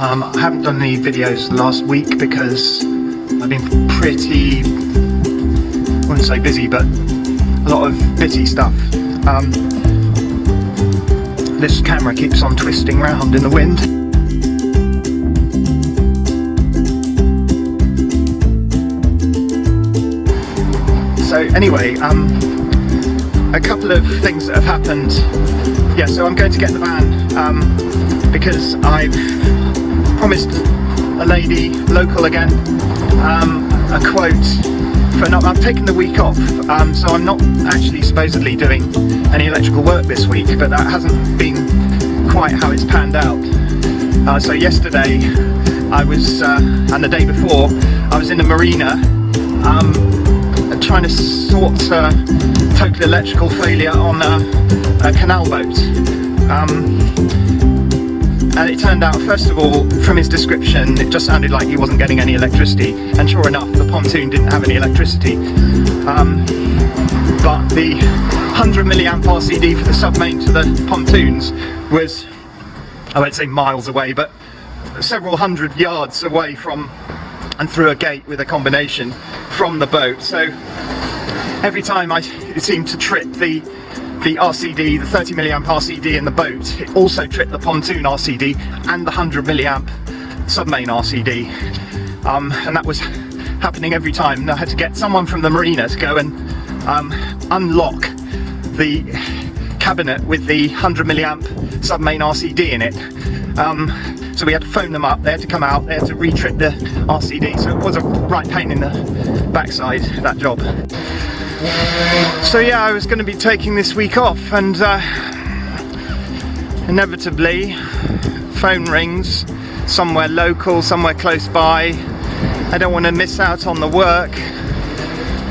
I haven't done any videos the last week because I've been pretty, I wouldn't say busy, but a lot of busy stuff. This camera keeps on twisting round in the wind. So anyway, a couple of things that have happened. Yeah, so I'm going to get the van because I've promised a lady, local again, a quote for not. I've taken the week off, so I'm not actually supposedly doing any electrical work this week, but that hasn't been quite how it's panned out. So yesterday I was, and the day before, I was in the marina trying to sort total electrical failure on a canal boat. And it turned out, first of all, from his description, it just sounded like he wasn't getting any electricity, and sure enough, the pontoon didn't have any electricity. But the 100 milliamp RCD for the submain to the pontoons was, I won't say miles away, but several hundred yards away from and through a gate with a combination from the boat. So every time it seemed to trip the RCD, the 30 milliamp RCD in the boat, it also tripped the pontoon RCD and the 100 milliamp submain RCD. And that was happening every time. And I had to get someone from the marina to go and unlock the cabinet with the 100 milliamp submain RCD in it. So we had to phone them up, they had to come out, they had to re-trip the RCD, so it was a right pain in the backside, that job. So yeah, I was going to be taking this week off, and inevitably phone rings, somewhere local, somewhere close by. I don't want to miss out on the work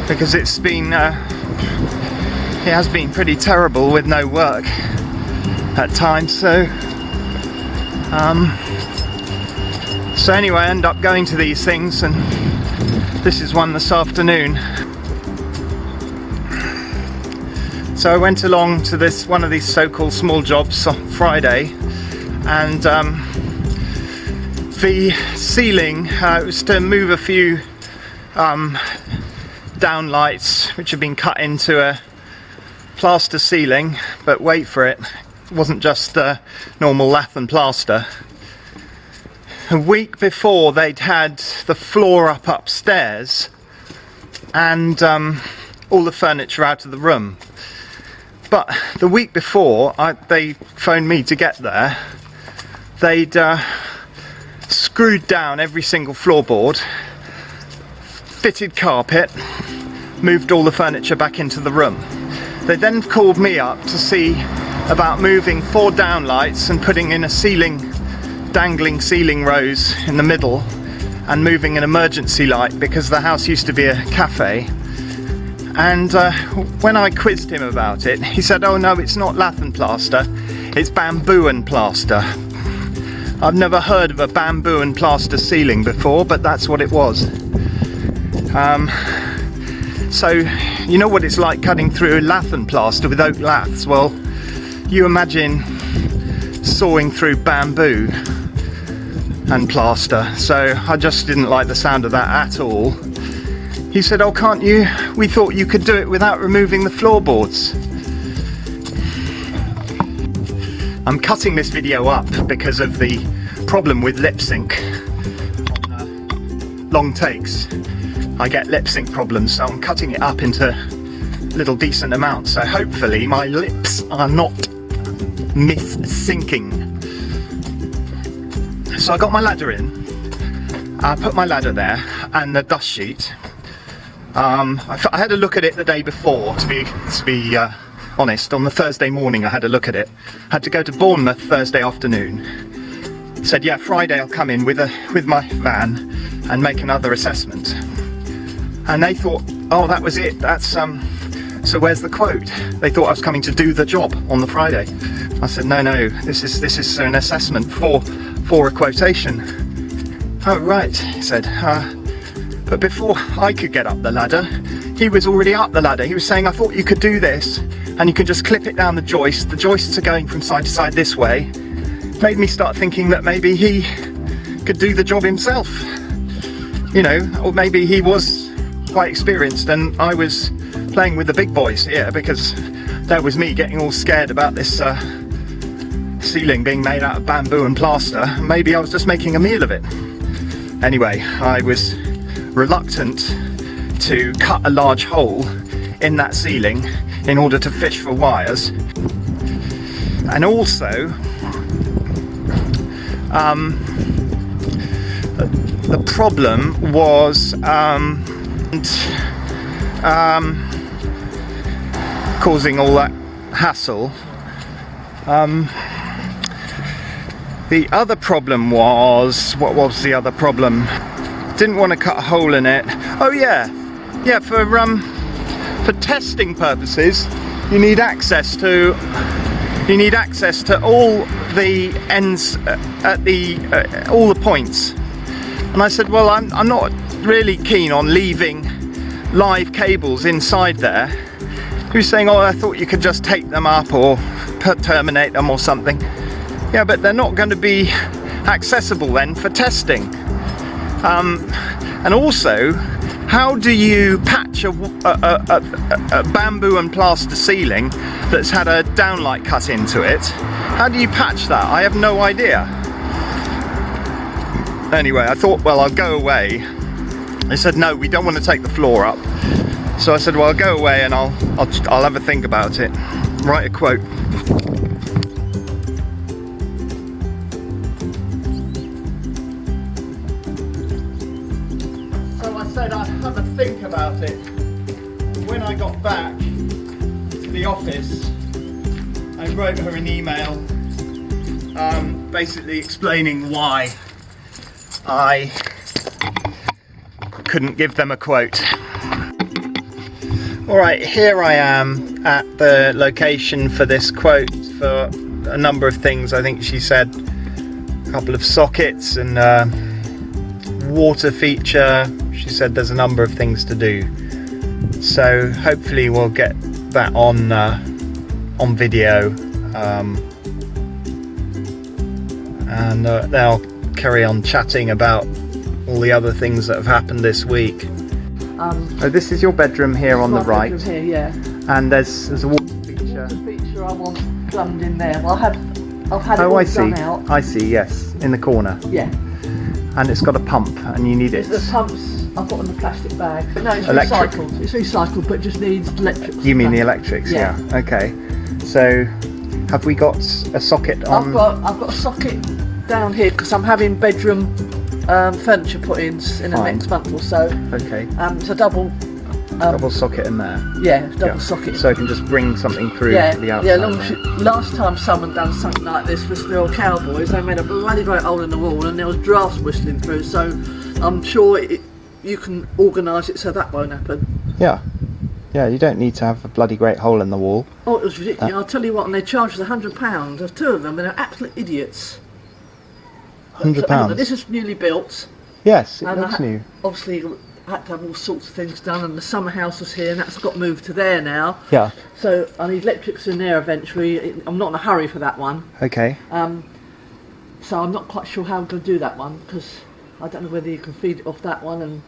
because it's been it has been pretty terrible with no work at times. So anyway, I end up going to these things, and this is one this afternoon. So I went along to one of these so-called small jobs on Friday, and the ceiling was to move a few downlights which have been cut into a plaster ceiling, but wait for it, it wasn't just normal lath and plaster. A week before, they'd had the floor up upstairs and all the furniture out of the room. But the week before they phoned me to get there, they'd screwed down every single floorboard, fitted carpet, moved all the furniture back into the room. They then called me up to see about moving 4 downlights and putting in a dangling ceiling rose in the middle, and moving an emergency light because the house used to be a cafe. And when I quizzed him about it, he said, oh no, it's not lath and plaster, it's bamboo and plaster. I've never heard of a bamboo and plaster ceiling before, but that's what it was. So you know what it's like cutting through lath and plaster with oak laths? Well, you imagine sawing through bamboo and plaster. So I just didn't like the sound of that at all. He said, oh, can't you? We thought you could do it without removing the floorboards. I'm cutting this video up because of the problem with lip sync on long takes. I get lip sync problems, so I'm cutting it up into little decent amounts. So hopefully my lips are not mis-syncing. So I got my ladder in. I put my ladder there and the dust sheet. I had a look at it the day before, to be honest. On the Thursday morning I had a look at it. Had to go to Bournemouth Thursday afternoon. Said, yeah, Friday I'll come in with my van and make another assessment. And they thought, oh, that was it. That's so where's the quote? They thought I was coming to do the job on the Friday. I said, no, this is an assessment for a quotation. Oh right, he said. But before I could get up the ladder, he was already up the ladder. He was saying, I thought you could do this, and you can just clip it down the joist. The joists are going from side to side this way. Made me start thinking that maybe he could do the job himself. You know, or maybe he was quite experienced and I was playing with the big boys here, because there was me getting all scared about this ceiling being made out of bamboo and plaster. Maybe I was just making a meal of it. Anyway, I was reluctant to cut a large hole in that ceiling in order to fish for wires. And also, the problem was causing all that hassle. The other problem was, what was the other problem? Didn't want to cut a hole in it. Oh yeah, for testing purposes, you need access to all the ends at all the points. And I said, well, I'm not really keen on leaving live cables inside there. He was saying, oh, I thought you could just tape them up or terminate them or something. Yeah, but they're not going to be accessible then for testing. And also, how do you patch a bamboo and plaster ceiling that's had a downlight cut into it? How do you patch that? I have no idea. Anyway, I thought, well, I'll go away. They said, no, we don't want to take the floor up. So I said, well, I'll go away and I'll have a think about it. Write a quote. So I said I'd have a think about it. When I got back to the office, I wrote her an email basically explaining why I couldn't give them a quote. Alright, here I am at the location for this quote for a number of things. I think she said a couple of sockets and water feature. She said there's a number of things to do. So hopefully we'll get that on video, and they'll carry on chatting about all the other things that have happened this week. So this is your bedroom here on the right. Here, yeah. And there's a water feature. Water feature I want plumbed in there. Well, I've had it all done out. I see, yes, in the corner. Yeah. And it's got a pump, and you need it. The pumps I've got in the plastic bag. No, it's Electric. recycled. It's recycled, but it just needs electrics. You mean the electrics? Yeah. Okay. So, have we got a socket on? I've got a socket down here because I'm having bedroom furniture put in the next month or so. Okay. It's a double socket in there. Yeah, double socket. So it can just bring something through the outside. Yeah, last time someone done something like this was the old Cowboys. They made a bloody great hole in the wall and there was drafts whistling through. So I'm sure you can organise it so that won't happen. Yeah. Yeah, you don't need to have a bloody great hole in the wall. Oh, it was ridiculous. I'll tell you what, and they charged us £100. There's two of them and they're absolute idiots. £100? This is newly built. Yes, it looks new. Obviously, I had to have all sorts of things done, and the summer house was here, and that's got moved to there now. Yeah. So I need electrics in there eventually. I'm not in a hurry for that one. Okay. So I'm not quite sure how I'm going to do that one, because I don't know whether you can feed it off that one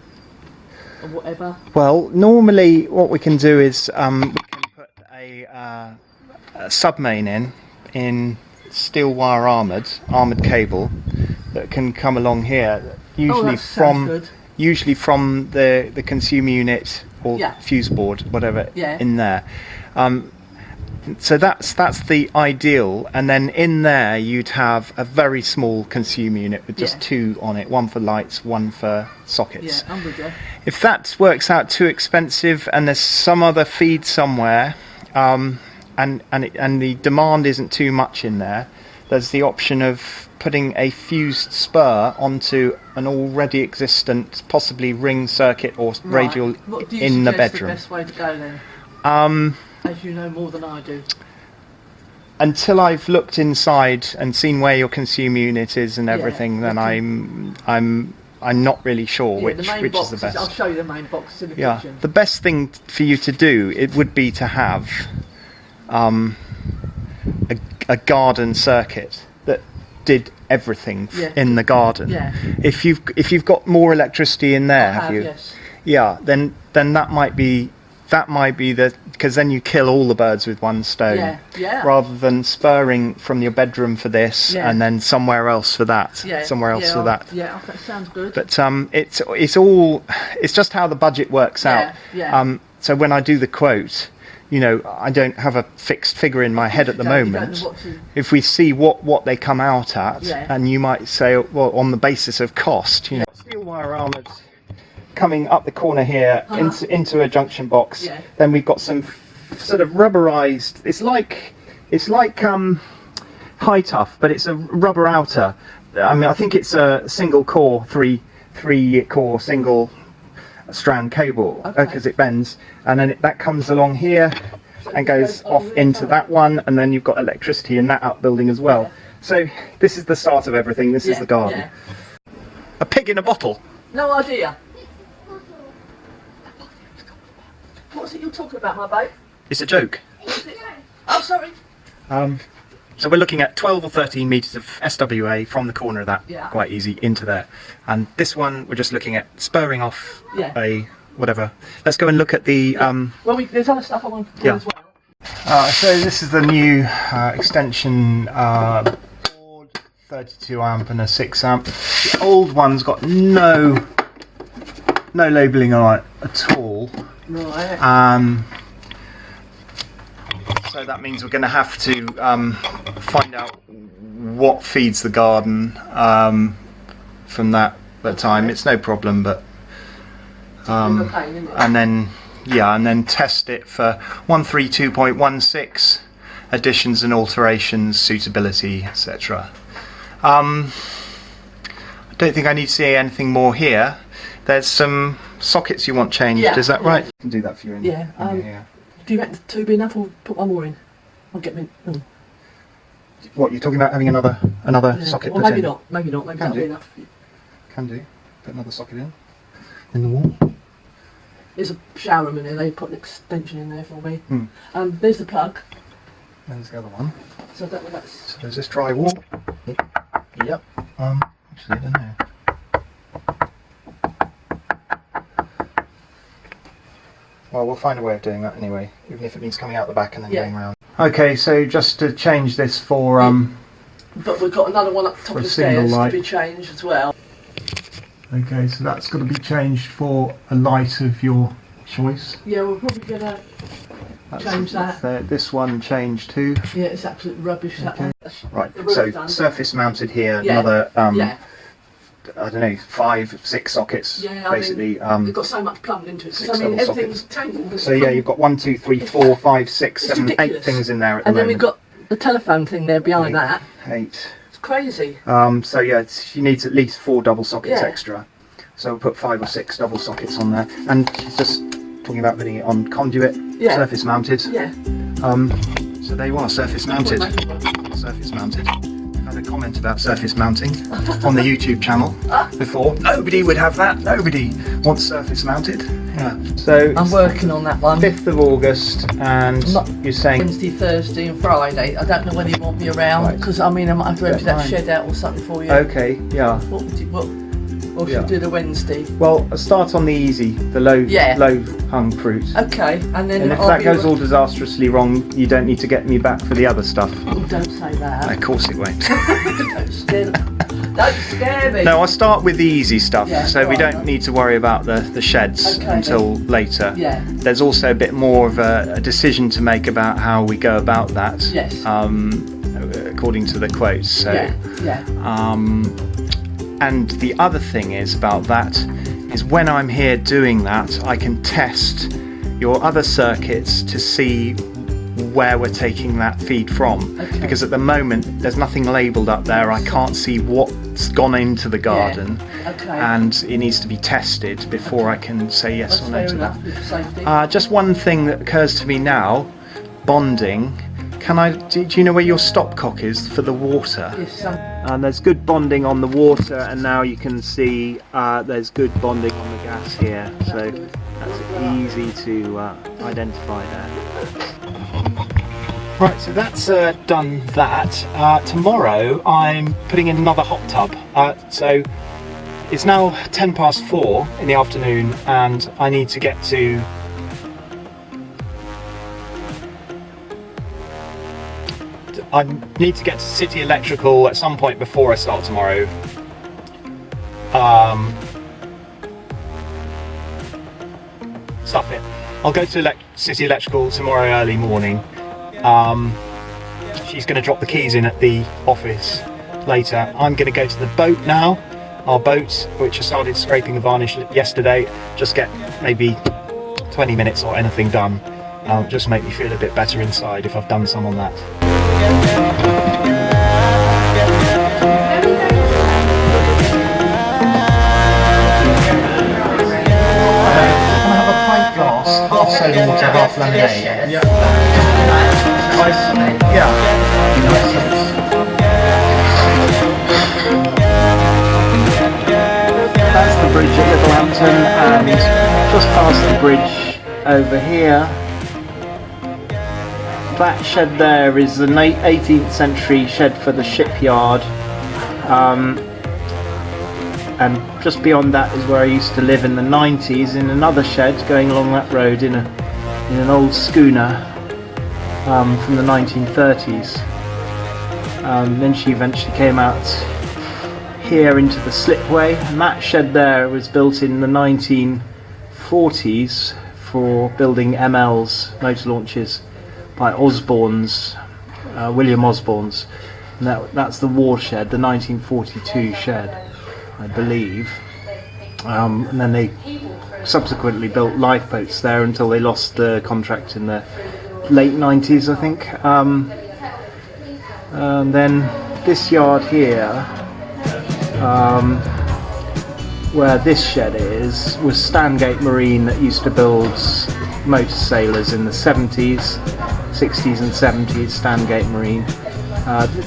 or whatever. Well, normally what we can do is we can put a sub-main in steel wire armoured cable that can come along here, usually from the consumer unit or fuse board, whatever, in there. So that's the ideal, and then in there you'd have a very small consumer unit with just two on it, one for lights, one for sockets. Yeah, I'm with you. If that works out too expensive and there's some other feed somewhere, and the demand isn't too much in there, there's the option of putting a fused spur onto an already existent, possibly ring circuit or radial in the bedroom. What's the best way to go then? As you know more than I do. Until I've looked inside and seen where your consumer unit is and everything, then I'm not really sure which is the best. I'll show you the main box in the kitchen. The best thing for you to do, it would be to have a garden circuit that did everything Yeah. in the garden. Yeah. If you've got more electricity in there, have you? Yes. Yeah, then that might be the, because then you kill all the birds with one stone. Yeah, yeah. Rather than spurring from your bedroom for this Yeah. and then somewhere else for that. Yeah. Somewhere else for that. Yeah, that sounds good. But it's just how the budget works out. Yeah. So when I do the quote, you know, I don't have a fixed figure in my head at the moment. If we see what they come out at, and you might say, well, on the basis of cost, you know, steel wire armoured coming up the corner here into a junction box. Yeah. Then we've got some sort of rubberized. It's like high tough, but it's a rubber outer. I mean, I think it's a single core, three core single strand cable, because it bends, and then that comes along here and goes off into that one, and then you've got electricity in that outbuilding as well. So this is the start of everything. This is the garden. Yeah. A pig in a bottle. No idea. What's it you're talking about, my babe? It's a joke. Oh, sorry. So we're looking at 12 or 13 metres of SWA from the corner of that, quite easy, into there. And this one, we're just looking at spurring off a whatever. Let's go and look at the... Well, there's other stuff I want to do as well. So this is the new extension board, 32 amp and a 6 amp. The old one's got no labelling on it at all. Right. So that means we're going to have to find out what feeds the garden from that time. It's no problem, but and then test it for 132.16 additions and alterations, suitability, etc. I don't think I need to see anything more here. There's some sockets you want changed, is that right? I can do that for you in here. Do you reckon 2 be enough, or put one more in? I'll get me. What, you're talking about having another socket put in? Maybe not. Maybe that'll be enough. Can do. Put another socket in the wall. There's a shower room in there. They put an extension in there for me. There's the plug. There's the other one. So I don't know that's. So there's this drywall. Yep. Actually, I don't know. Well, we'll find a way of doing that anyway, even if it means coming out the back and then going round. Okay, so just to change this for but we've got another one up the top of the stairs to be changed as well. Okay, so that's got to be changed for a light of your choice. Yeah, we're probably gonna change that. This one changed too. Yeah, it's absolute rubbish. That one. Right. So surface mounted here. Another. I don't know, 5, 6 sockets, basically. I mean, they've got so much plumbed into it. So, I mean, everything's tangled. So yeah, you've got 1, 2, 3, 4, 5, 6, 7, 8 things in there at the moment. And then we've got the telephone thing there behind that. 8. It's crazy. So yeah, she needs at least 4 double sockets extra. So we'll put 5 or 6 double sockets on there. And she's just talking about putting it on conduit, surface mounted. Yeah. So there you are, surface mounted. Surface mounted. Had a comment about surface mounting on the YouTube channel before. Nobody would have that. Nobody wants surface mounted. Yeah. So I'm working on that one. 5th of August, and you're saying Wednesday, Thursday, and Friday. I don't know whether you want me around because I mean I might have to empty that shed out or something for you. Okay. Yeah. Or should we do the Wednesday? Well, I'll start on the easy, the low hung fruit. Okay, and then if that goes all disastrously wrong, you don't need to get me back for the other stuff. Oh, don't say that. Of course it won't. Don't scare me. No, I'll start with the easy stuff, so we don't need to worry about the sheds until later. Yeah. There's also a bit more of a decision to make about how we go about that. Yes. According to the quotes. So, and the other thing is about that is when I'm here doing that, I can test your other circuits to see where we're taking that feed from. Because at the moment there's nothing labelled up there. I can't see what's gone into the garden, and it needs to be tested before I can say yes or no to that. Just one thing that occurs to me now: bonding. Do you know where your stopcock is for the water? Yes. And there's good bonding on the water, and now you can see there's good bonding on the gas here, so that's easy to identify there. Right, so that's done that. Tomorrow I'm putting in another hot tub. So it's now 4:10 in the afternoon and I need to get to City Electrical at some point before I start tomorrow. Stuff it. I'll go to City Electrical tomorrow early morning. She's going to drop the keys in at the office later. I'm going to go to the boat now. Our boat, which I started scraping the varnish yesterday, just get maybe 20 minutes or anything done. Just make me feel a bit better inside if I've done some on that. Half soda water, half lemonade. Yeah. Ice? Yeah. That's the bridge at Littlehampton, and just past the bridge over here, that shed there is an 18th century shed for the shipyard. And just beyond that is where I used to live in the 90s, in another shed going along that road in an old schooner from the 1930s. Then she eventually came out here into the slipway, and that shed there was built in the 1940s for building MLs, motor launches, by Osborne's, William Osborne's. And that's the war shed, the 1942 shed, I believe. And then they subsequently built lifeboats there until they lost the contract in the late 90s, I think. And then this yard here, where this shed is, was Stangate Marine that used to build motor sailors in the 70s, 60s and 70s, Stangate Marine.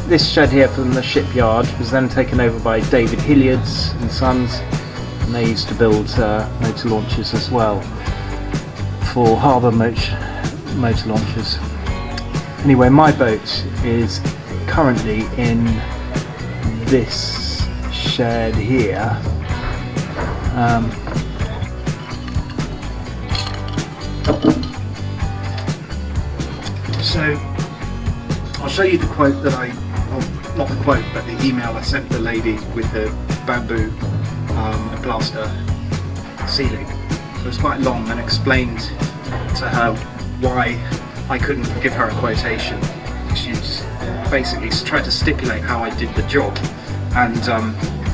This shed here from the shipyard was then taken over by David Hilliard's and Sons, and they used to build motor launches as well for harbour motor launches. Anyway, my boat is currently in this shed here. So I'll show you the quote that not the quote, but the email I sent the lady with the bamboo and plaster ceiling. So it's quite long, and explained to her why I couldn't give her a quotation. She's basically tried to stipulate how I did the job, and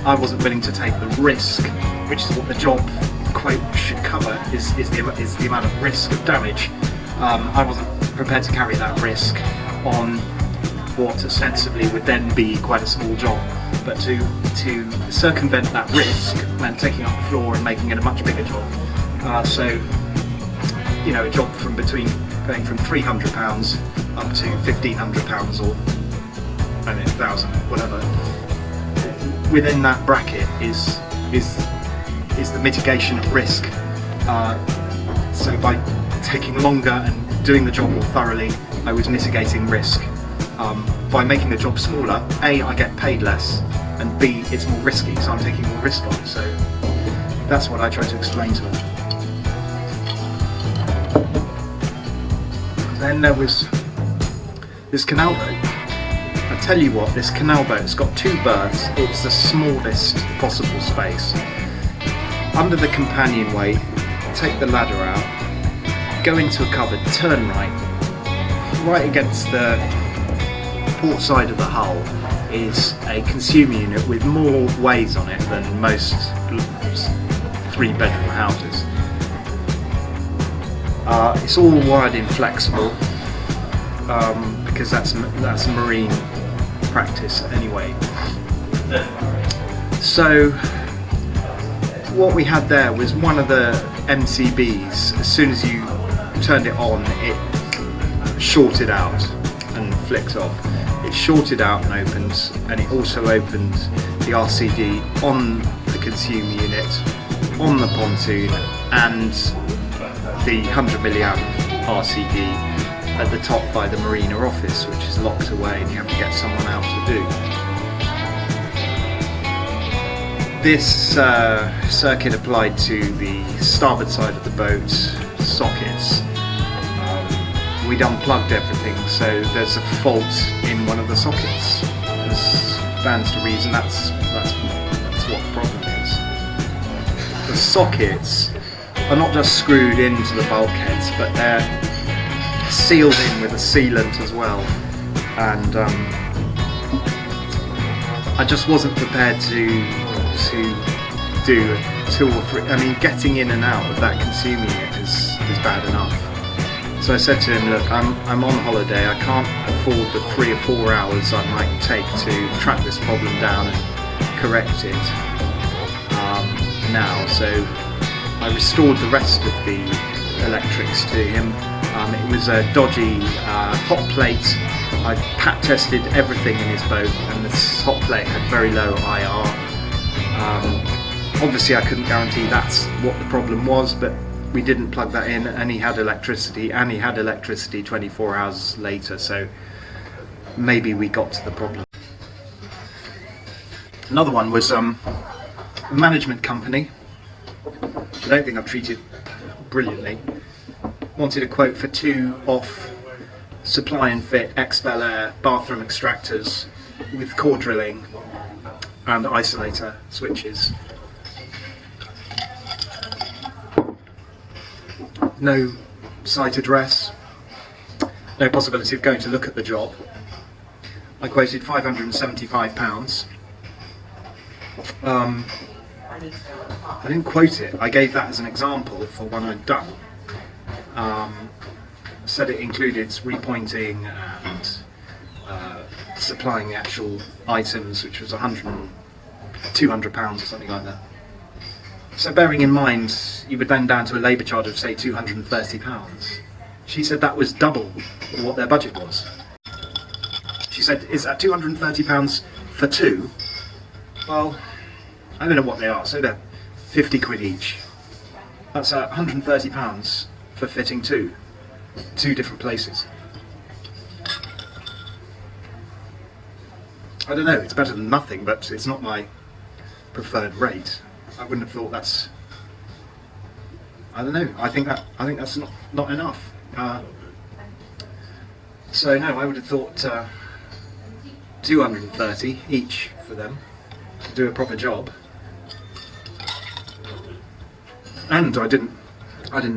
I wasn't willing to take the risk, which is what the job quote should cover, is the amount of risk of damage. I wasn't prepared to carry that risk on what ostensibly would then be quite a small job, but to circumvent that risk meant taking up the floor and making it a much bigger job. So, you know, a job from going from £300 up to £1,500 or £1,000, whatever. Within that bracket is the mitigation of risk. So by taking longer and doing the job more thoroughly, I was mitigating risk. By making the job smaller, A, I get paid less, and B, it's more risky, so I'm taking more risk on. So that's what I try to explain to her. Then there was this canal boat. I tell you what, this canal boat's got 2 berths. It's the smallest possible space. Under the companionway, take the ladder out, go into a cupboard, turn right against the port side of the hull is a consumer unit with more ways on it than most 3-bedroom houses. It's all wired in flexible because that's marine practice anyway. So what we had there was one of the MCBs. As soon as you turned it on, it shorted out and flicked off. It shorted out and opened, and it also opened the RCD on the consumer unit, on the pontoon, and the 100 milliamp RCD at the top by the marina office, which is locked away and you have to get someone out to do. This circuit applied to the starboard side of the boat sockets. We'd unplugged everything, so there's a fault in one of the sockets. As stands to reason, that's what the problem is. The sockets are not just screwed into the bulkheads, but they're sealed in with a sealant as well. And I just wasn't prepared to do 2 or 3. I mean, getting in and out of that, consuming it is bad enough. So I said to him, look, I'm on holiday, I can't afford the 3 or 4 hours I might take to track this problem down and correct it now. So I restored the rest of the electrics to him. It was a dodgy hot plate. I pat tested everything in his boat, and this hot plate had very low IR. Obviously I couldn't guarantee that's what the problem was, but we didn't plug that in, and he had electricity 24 hours later, so maybe we got to the problem. Another one was a management company, which I don't think I've treated brilliantly, wanted a quote for 2 off supply and fit Expel Air bathroom extractors with core drilling and isolator switches. No site address, no possibility of going to look at the job. I quoted £575. I didn't quote it, I gave that as an example for one I'd done. Said it included repointing and supplying the actual items, which was £200 or something like that. So bearing in mind, you were then down to a labour charge of say £230. She said that was double what their budget was. She said, is that £230 for 2? Well, I don't know what they are, so they're 50 quid each. That's £130 for fitting 2 different places. I don't know, it's better than nothing, but it's not my preferred rate. I wouldn't have thought that's, I don't know, I think that's not enough. So no, I would have thought 230 each for them to do a proper job. And I didn't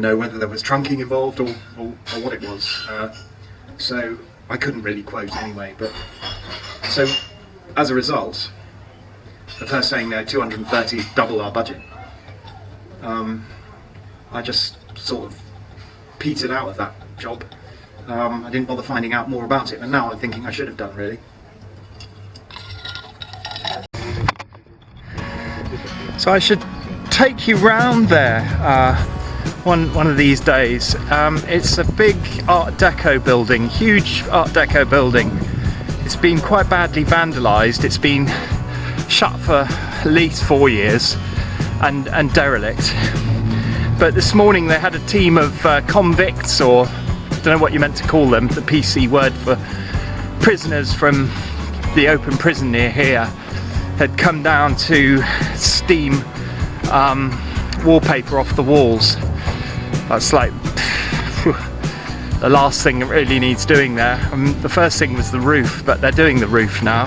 know whether there was trunking involved or what it was. So I couldn't really quote anyway, but so as a result of her saying no, 230 double our budget, I just sort of petered out of that job. I didn't bother finding out more about it, and now I'm thinking I should have done, really. So I should take you round there one of these days. It's a big Art Deco building, huge Art Deco building. It's been quite badly vandalised. It's been shut for at least 4 years and derelict. But this morning they had a team of convicts, or I don't know what you meant to call them, the PC word for prisoners from the open prison near here, had come down to steam wallpaper off the walls. That's like the last thing that really needs doing there. The first thing was the roof, but they're doing the roof now.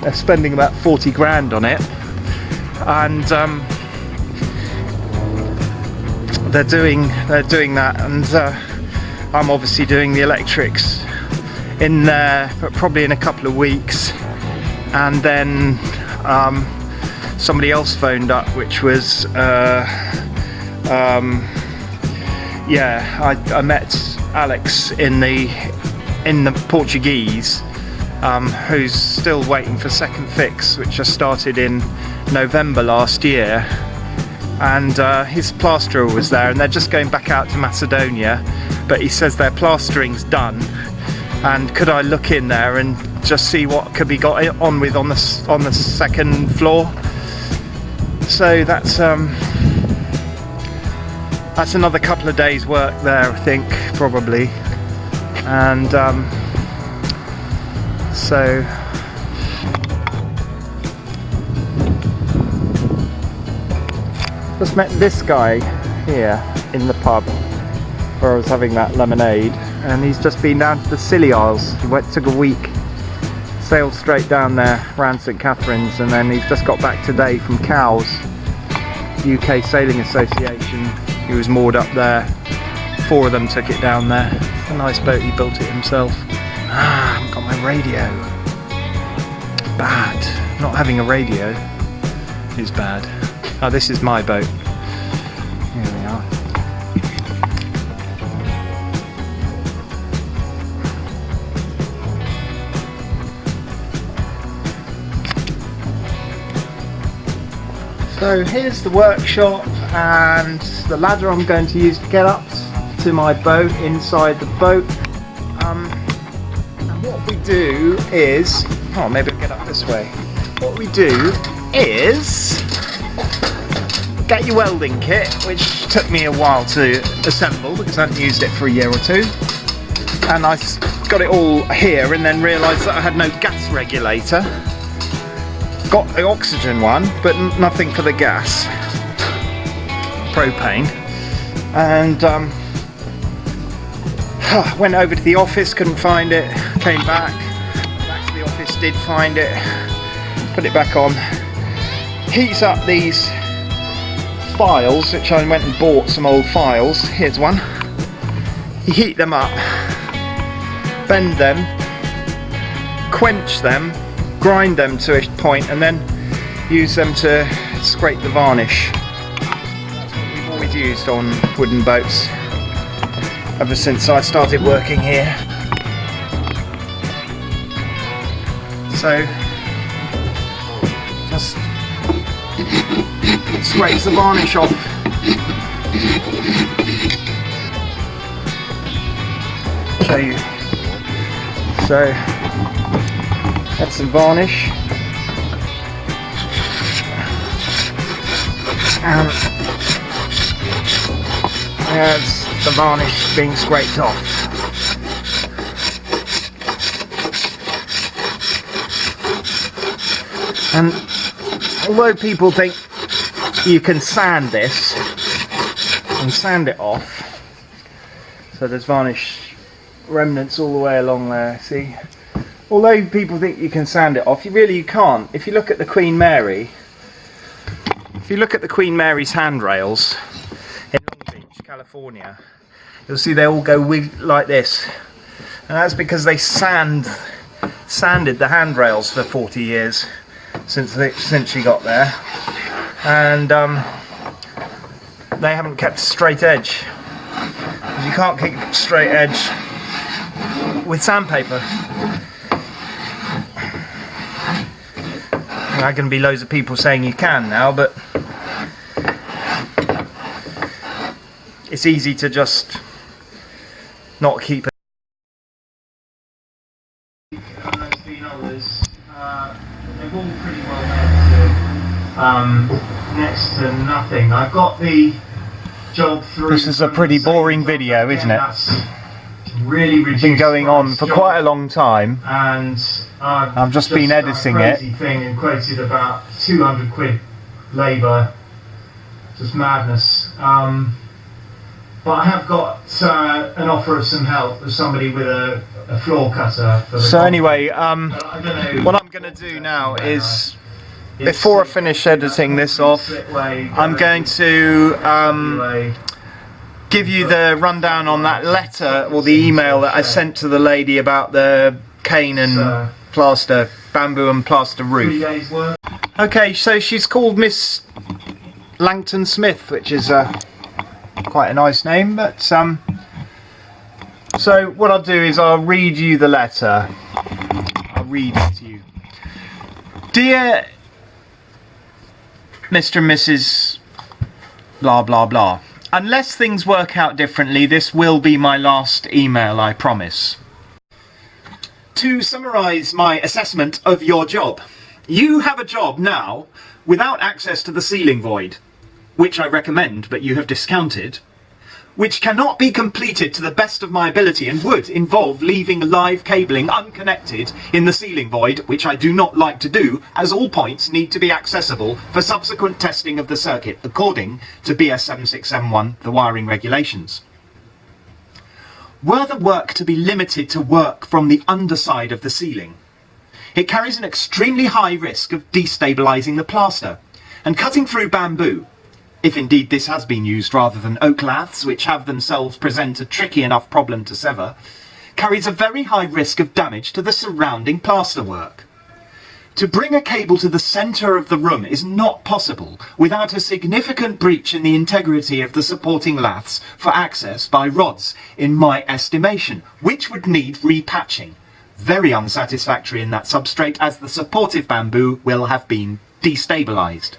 They're spending about 40 grand on it, and they're doing that, and I'm obviously doing the electrics in there, but probably in a couple of weeks. And then somebody else phoned up, which was I met Alex in the Portuguese, who's still waiting for second fix, which I started in November last year, and his plasterer was there, and they're just going back out to Macedonia, but he says their plastering's done, and could I look in there and just see what could be got on with on the second floor. So that's another couple of days work there, I think, probably. And so just met this guy here in the pub where I was having that lemonade, and he's just been down to the Scilly Isles. He took a week, sailed straight down there around St Catherine's, and then he's just got back today from Cowes, UK Sailing Association. He was moored up there. 4 of them took it down there. It's a nice boat, he built it himself. Ah, I haven't got my radio. Bad. Not having a radio is bad. Oh, this is my boat. Here we are. So here's the workshop and the ladder I'm going to use to get up to my boat, inside the boat. And what we do is, oh, maybe I'll get up this way. What we do is get your welding kit, which took me a while to assemble because I hadn't used it for a year or two. And I got it all here and then realised that I had no gas regulator. Got the oxygen one, but nothing for the gas. Propane. And went over to the office, couldn't find it, came back to the office, did find it, put it back on, heats up these files, which I went and bought some old files. Here's one. You heat them up, bend them, quench them, grind them to a point, and then use them to scrape the varnish. That's what we've always used on wooden boats ever since I started working here. So just scrapes the varnish off. Show you. So that's some varnish. And there's the varnish being scraped off. And although people think you can sand this and sand it off, so there's varnish remnants all the way along there, see? Although people think you can sand it off, you can't. If you look at the Queen Mary, if you look at the Queen Mary's handrails in Long Beach, California, you'll see they all go like this, and that's because they sanded the handrails for 40 years since she got there, and they haven't kept a straight edge. You can't keep a straight edge with sandpaper. There are going to be loads of people saying you can now, but it's easy to just not keep it. They've all pretty well next to nothing. I've got the job through. This is a pretty boring video, isn't it? Really been going on for quite a long time, and I've just been editing it. Thing and quoted about 200 quid labour, just madness. But I have got an offer of some help of somebody with a floor cutter. For the so anyway, what I'm going to do now is, before I finish editing this off, I'm going to give you the rundown on that letter or the email that I sent to the lady about the cane and plaster, bamboo and plaster roof. Okay, so she's called Miss Langton Smith, which is quite a nice name, but so what I'll do is I'll read you the letter. I'll read it to you. Dear Mr. and Mrs. blah blah blah. Unless things work out differently, this will be my last email, I promise. To summarise my assessment of your job. You have a job now without access to the ceiling void, which I recommend but you have discounted, which cannot be completed to the best of my ability and would involve leaving live cabling unconnected in the ceiling void, which I do not like to do, as all points need to be accessible for subsequent testing of the circuit according to BS 7671, the wiring regulations. Were the work to be limited to work from the underside of the ceiling, it carries an extremely high risk of destabilising the plaster, and cutting through bamboo, if indeed this has been used rather than oak laths, which have themselves present a tricky enough problem to sever, carries a very high risk of damage to the surrounding plasterwork. To bring a cable to the centre of the room is not possible without a significant breach in the integrity of the supporting laths for access by rods, in my estimation, which would need repatching. Very unsatisfactory in that substrate, as the supportive bamboo will have been destabilised.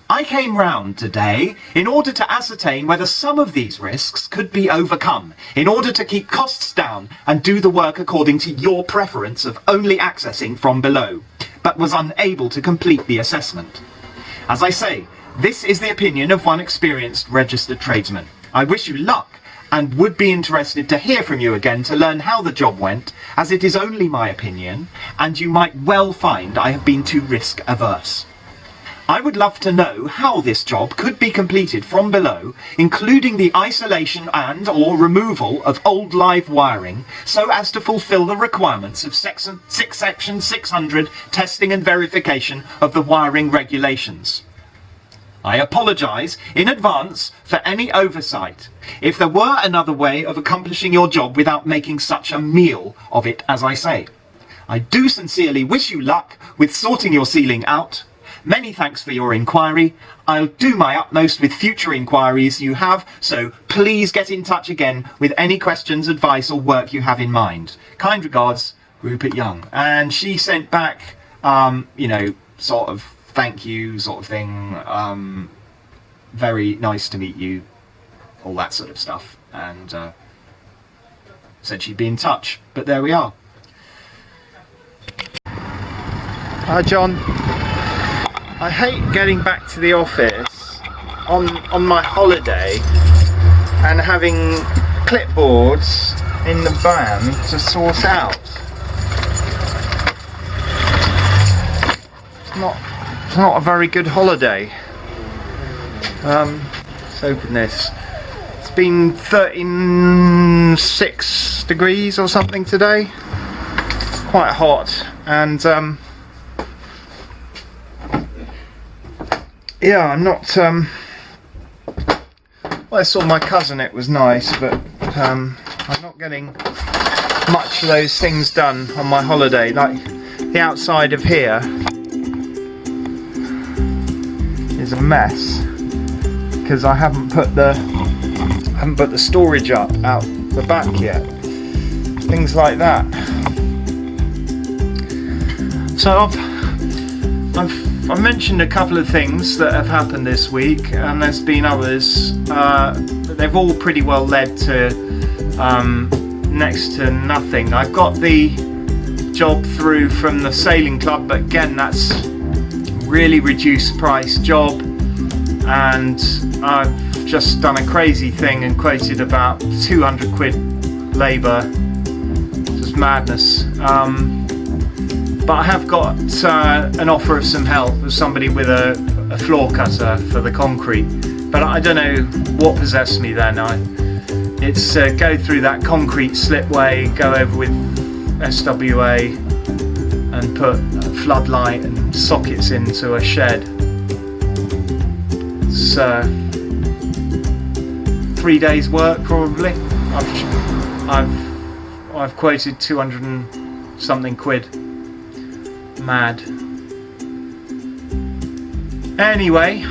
I came round today in order to ascertain whether some of these risks could be overcome, in order to keep costs down and do the work according to your preference of only accessing from below, but was unable to complete the assessment. As I say, this is the opinion of one experienced registered tradesman. I wish you luck, and would be interested to hear from you again to learn how the job went, as it is only my opinion, and you might well find I have been too risk averse. I would love to know how this job could be completed from below, including the isolation and or removal of old live wiring, so as to fulfil the requirements of section 600 testing and verification of the wiring regulations. I apologise in advance for any oversight, if there were another way of accomplishing your job without making such a meal of it as I say. I do sincerely wish you luck with sorting your ceiling out. Many thanks for your inquiry. I'll do my utmost with future inquiries you have, so please get in touch again with any questions, advice or work you have in mind. Kind regards, Rupert Young. And she sent back, you know, sort of thank you sort of thing, very nice to meet you, all that sort of stuff, and said she'd be in touch, but there we are. Hi John. I hate getting back to the office on my holiday and having clipboards in the van to sort out. It's not a very good holiday. Let's open this. It's been 36 degrees or something today. Quite hot, and yeah, I'm not well, I saw my cousin, it was nice, but I'm not getting much of those things done on my holiday. Like the outside of here is a mess because I haven't put the storage up out the back yet. Things like that. So I've mentioned a couple of things that have happened this week, and there's been others, but they've all pretty well led to next to nothing. I've got the job through from the sailing club, but again that's really reduced price job, and I've just done a crazy thing and quoted about 200 quid labour. Just madness. But I have got an offer of some help of somebody with a floor cutter for the concrete, but I don't know what possessed me then. It's go through that concrete slipway, go over with SWA and put a floodlight and sockets into a shed. It's 3 days work probably. I've quoted 200 and something quid. Mad. Anyway,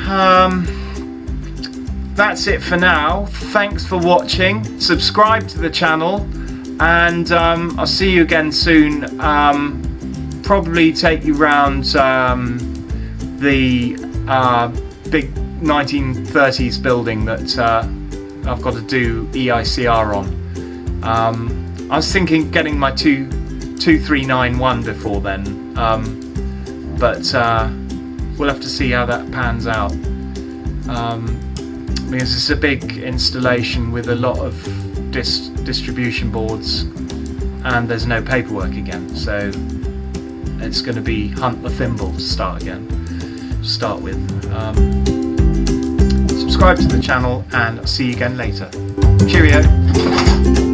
that's it for now. Thanks for watching. Subscribe to the channel, and I'll see you again soon. Probably take you round the big 1930s building that I've got to do EICR on. I was thinking getting my 2391 before then, but we'll have to see how that pans out. because it's a big installation with a lot of distribution boards, and there's no paperwork again, so it's going to be hunt the thimble to start with. Subscribe to the channel, and I'll see you again later. Cheerio.